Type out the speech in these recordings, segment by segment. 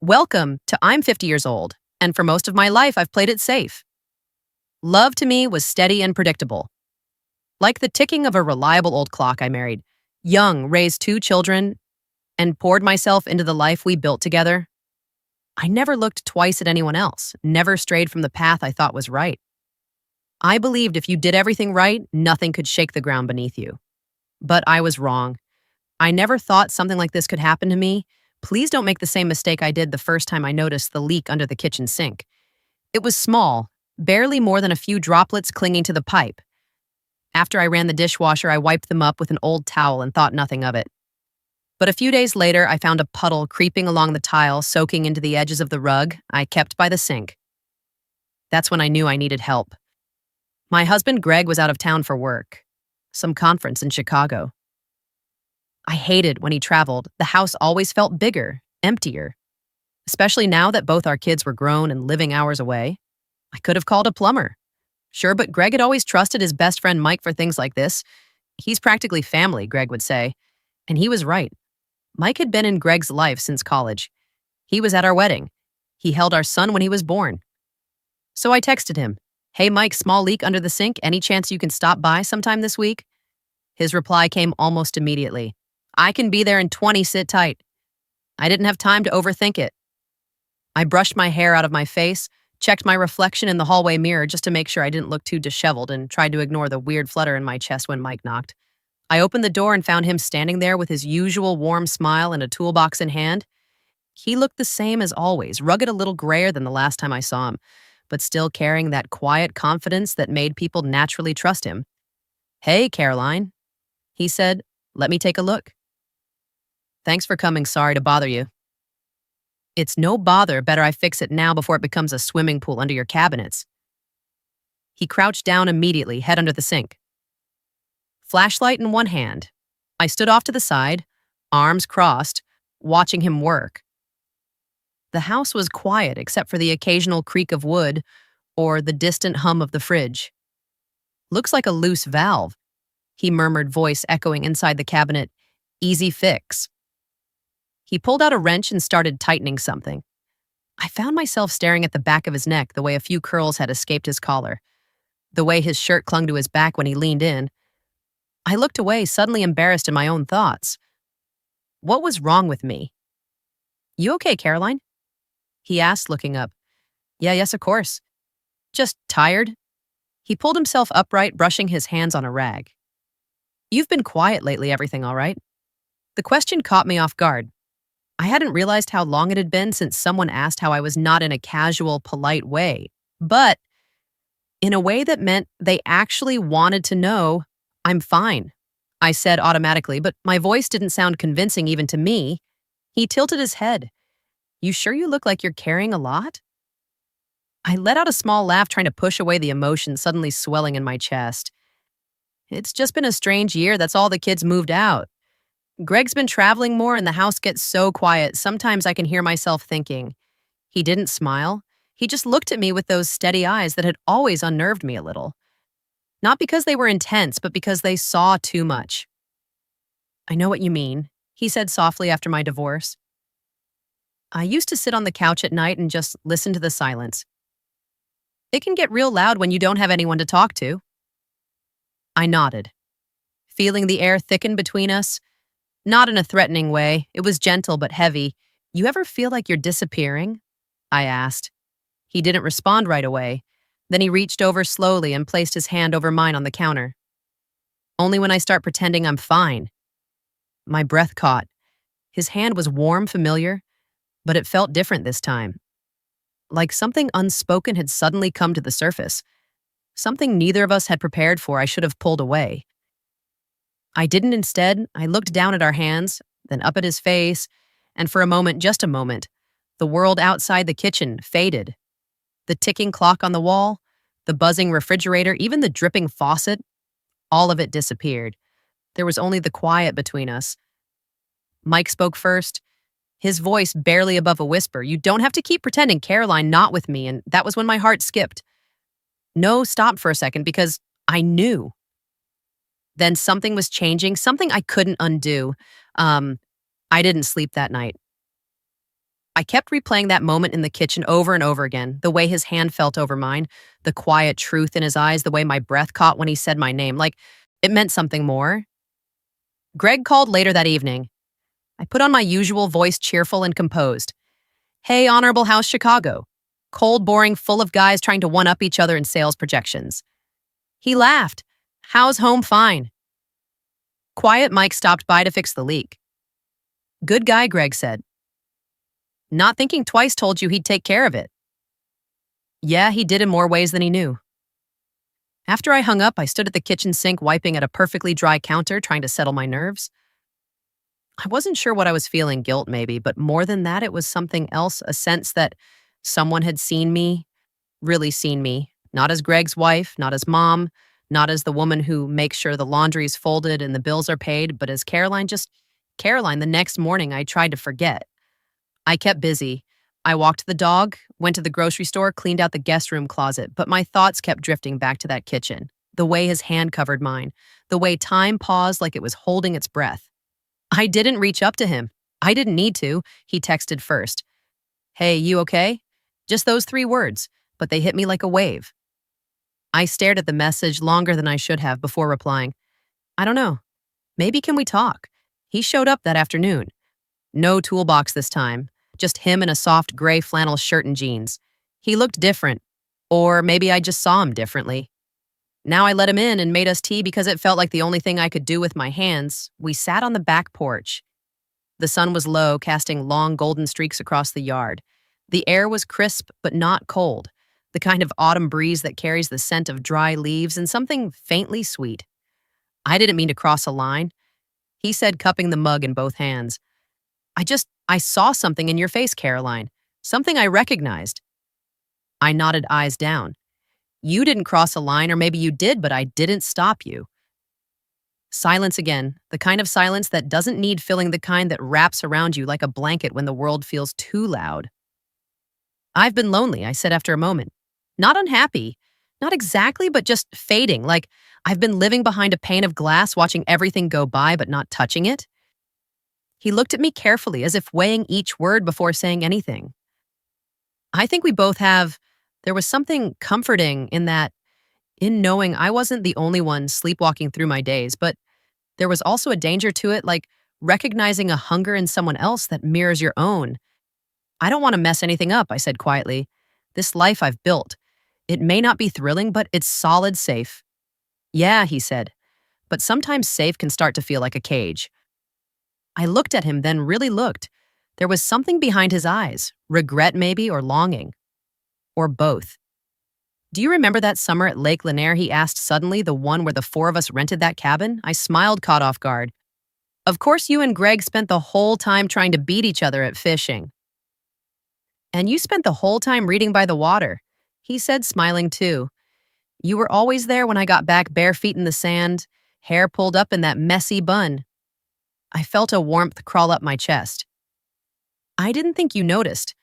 Welcome to I'm 50 years old, and for most of my life I've played it safe. Love to me was steady and predictable. Like the ticking of a reliable old clock. I married young, raised 2 children, and poured myself into the life we built together. I never looked twice at anyone else, never strayed from the path I thought was right. I believed if you did everything right, nothing could shake the ground beneath you. But I was wrong. I never thought something like this could happen to me. Please don't make the same mistake I did the first time I noticed the leak under the kitchen sink. It was small, barely more than a few droplets clinging to the pipe. After I ran the dishwasher, I wiped them up with an old towel and thought nothing of it. But a few days later, I found a puddle creeping along the tile, soaking into the edges of the rug I kept by the sink. That's when I knew I needed help. My husband, Greg, was out of town for work, some conference in Chicago. I hated when he traveled. The house always felt bigger, emptier. Especially now that both our kids were grown and living hours away. I could have called a plumber. Sure, but Greg had always trusted his best friend Mike for things like this. He's practically family, Greg would say. And he was right. Mike had been in Greg's life since college. He was at our wedding. He held our son when he was born. So I texted him, "Hey Mike, small leak under the sink. Any chance you can stop by sometime this week?" His reply came almost immediately. "I can be there in 20, sit tight." I didn't have time to overthink it. I brushed my hair out of my face, checked my reflection in the hallway mirror just to make sure I didn't look too disheveled, and tried to ignore the weird flutter in my chest when Mike knocked. I opened the door and found him standing there with his usual warm smile and a toolbox in hand. He looked the same as always, rugged, a little grayer than the last time I saw him, but still carrying that quiet confidence that made people naturally trust him. "Hey, Caroline," he said. "Let me take a look." "Thanks for coming. Sorry to bother you." "It's no bother. Better I fix it now before it becomes a swimming pool under your cabinets." He crouched down immediately, head under the sink. Flashlight in one hand. I stood off to the side, arms crossed, watching him work. The house was quiet except for the occasional creak of wood or the distant hum of the fridge. "Looks like a loose valve," he murmured, voice echoing inside the cabinet. "Easy fix." He pulled out a wrench and started tightening something. I found myself staring at the back of his neck, the way a few curls had escaped his collar, the way his shirt clung to his back when he leaned in. I looked away, suddenly embarrassed in my own thoughts. What was wrong with me? "You okay, Caroline?" he asked, looking up. Yes, of course. Just tired." He pulled himself upright, brushing his hands on a rag. "You've been quiet lately, everything all right?" The question caught me off guard. I hadn't realized how long it had been since someone asked how I was, not in a casual, polite way, but in a way that meant they actually wanted to know. "I'm fine," I said automatically, but my voice didn't sound convincing even to me. He tilted his head. "You sure you look like you're carrying a lot?" I let out a small laugh, trying to push away the emotion suddenly swelling in my chest. "It's just been a strange year. That's all. The kids moved out. Greg's been traveling more and the house gets so quiet. Sometimes I can hear myself thinking." He didn't smile. He just looked at me with those steady eyes that had always unnerved me a little. Not because they were intense, but because they saw too much. "I know what you mean," he said softly after my divorce. "I used to sit on the couch at night and just listen to the silence. It can get real loud when you don't have anyone to talk to." I nodded, feeling the air thicken between us. Not in a threatening way. It was gentle but heavy. "You ever feel like you're disappearing?" I asked. He didn't respond right away. Then he reached over slowly and placed his hand over mine on the counter. "Only when I start pretending I'm fine." My breath caught. His hand was warm, familiar, but it felt different this time. Like something unspoken had suddenly come to the surface. Something neither of us had prepared for. I should have pulled away. I didn't. Instead, I looked down at our hands, then up at his face, and for a moment, just a moment, the world outside the kitchen faded. The ticking clock on the wall, the buzzing refrigerator, even the dripping faucet, all of it disappeared. There was only the quiet between us. Mike spoke first, his voice barely above a whisper. "You don't have to keep pretending, Caroline, not with me." And that was when my heart skipped. No, stopped for a second, because I knew. Then something was changing, something I couldn't undo. I didn't sleep that night. I kept replaying that moment in the kitchen over and over again, the way his hand felt over mine, the quiet truth in his eyes, the way my breath caught when he said my name, like it meant something more. Greg called later that evening. I put on my usual voice, cheerful and composed. Hey, Honorable House Chicago. Cold, boring, full of guys trying to one-up each other in sales projections. He laughed. How's home? Fine. Quiet Mike stopped by to fix the leak. Good guy, Greg said. Not thinking twice, told you he'd take care of it. Yeah, he did in more ways than he knew. After I hung up, I stood at the kitchen sink wiping at a perfectly dry counter, trying to settle my nerves. I wasn't sure what I was feeling, guilt maybe, but more than that, it was something else, a sense that someone had seen me, really seen me, not as Greg's wife, not as mom, not as the woman who makes sure the laundry's folded and the bills are paid, but as Caroline, just Caroline. The next morning, I tried to forget. I kept busy. I walked the dog, went to the grocery store, cleaned out the guest room closet, but my thoughts kept drifting back to that kitchen, the way his hand covered mine, the way time paused like it was holding its breath. I didn't reach up to him. I didn't need to. He texted first. Hey, you okay? Just those 3 words, but they hit me like a wave. I stared at the message longer than I should have before replying. I don't know. Maybe can we talk? He showed up that afternoon. No toolbox this time, just him in a soft gray flannel shirt and jeans. He looked different, or maybe I just saw him differently. Now I let him in and made us tea because it felt like the only thing I could do with my hands. We sat on the back porch. The sun was low, casting long golden streaks across the yard. The air was crisp but not cold, the kind of autumn breeze that carries the scent of dry leaves and something faintly sweet. I didn't mean to cross a line, he said, cupping the mug in both hands. I saw something in your face, Caroline. Something I recognized. I nodded, eyes down. You didn't cross a line, or maybe you did, but I didn't stop you. Silence again, the kind of silence that doesn't need filling, the kind that wraps around you like a blanket when the world feels too loud. I've been lonely, I said after a moment. Not unhappy. Not exactly, but just fading, like I've been living behind a pane of glass, watching everything go by but not touching it. He looked at me carefully, as if weighing each word before saying anything. I think we both have. There was something comforting in that, in knowing I wasn't the only one sleepwalking through my days, but there was also a danger to it, like recognizing a hunger in someone else that mirrors your own. I don't want to mess anything up, I said quietly. This life I've built. It may not be thrilling, but it's solid safe. Yeah, he said, but sometimes safe can start to feel like a cage. I looked at him, then really looked. There was something behind his eyes, regret maybe, or longing. Or both. Do you remember that summer at Lake Lanier, he asked suddenly, the one where the 4 of us rented that cabin? I smiled, caught off guard. Of course you and Greg spent the whole time trying to beat each other at fishing. And you spent the whole time reading by the water, he said, smiling too. You were always there when I got back, bare feet in the sand, hair pulled up in that messy bun. I felt a warmth crawl up my chest. I didn't think you noticed.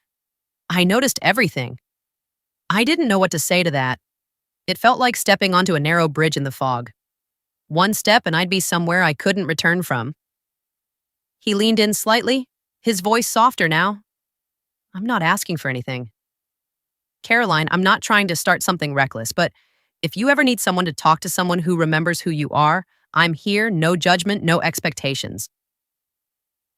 I noticed everything. I didn't know what to say to that. It felt like stepping onto a narrow bridge in the fog. One step and I'd be somewhere I couldn't return from. He leaned in slightly, his voice softer now. I'm not asking for anything. Caroline, I'm not trying to start something reckless, but if you ever need someone to talk to, someone who remembers who you are, I'm here, no judgment, no expectations.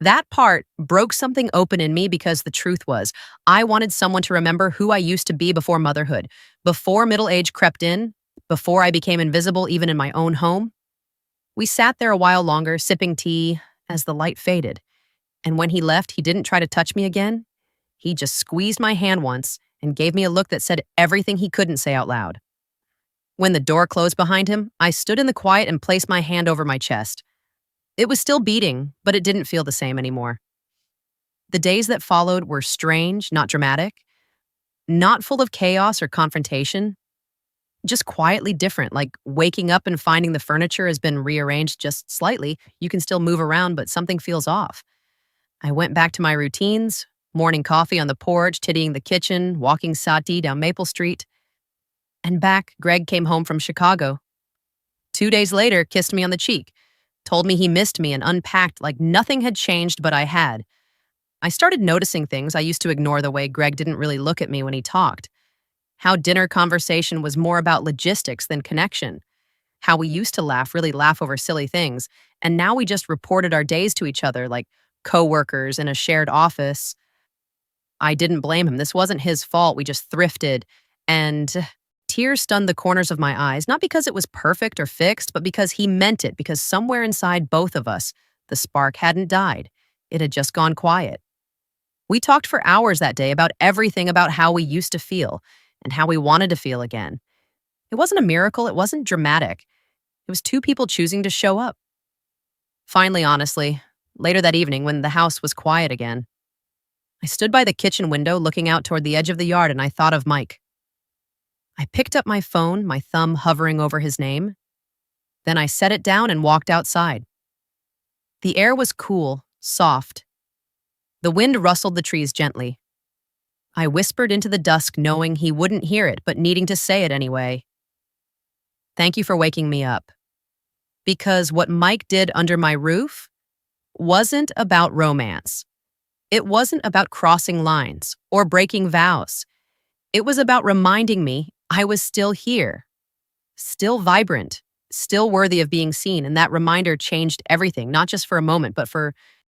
That part broke something open in me because the truth was, I wanted someone to remember who I used to be before motherhood, before middle age crept in, before I became invisible even in my own home. We sat there a while longer, sipping tea, as the light faded. And when he left, he didn't try to touch me again. He just squeezed my hand once and gave me a look that said everything he couldn't say out loud. When the door closed behind him, I stood in the quiet and placed my hand over my chest. It was still beating, but it didn't feel the same anymore. The days that followed were strange, not dramatic, not full of chaos or confrontation, just quietly different, like waking up and finding the furniture has been rearranged just slightly. You can still move around, but something feels off. I went back to my routines, morning coffee on the porch, tidying the kitchen, walking Sati down Maple Street. And back, Greg came home from Chicago. 2 days later, kissed me on the cheek, told me he missed me and unpacked like nothing had changed but I had. I started noticing things I used to ignore, the way Greg didn't really look at me when he talked, how dinner conversation was more about logistics than connection, how we used to really laugh over silly things, and now we just reported our days to each other like coworkers in a shared office. I didn't blame him. This wasn't his fault. We just thrifted. And tears stunned the corners of my eyes, not because it was perfect or fixed, but because he meant it, because somewhere inside both of us, the spark hadn't died. It had just gone quiet. We talked for hours that day about everything, about how we used to feel and how we wanted to feel again. It wasn't a miracle. It wasn't dramatic. It was two people choosing to show up. Finally, honestly, later that evening when the house was quiet again, I stood by the kitchen window looking out toward the edge of the yard, and I thought of Mike. I picked up my phone, my thumb hovering over his name. Then I set it down and walked outside. The air was cool, soft. The wind rustled the trees gently. I whispered into the dusk, knowing he wouldn't hear it, but needing to say it anyway. Thank you for waking me up. Because what Mike did under my roof wasn't about romance. It wasn't about crossing lines or breaking vows. It was about reminding me I was still here, still vibrant, still worthy of being seen, and that reminder changed everything, not just for a moment, but for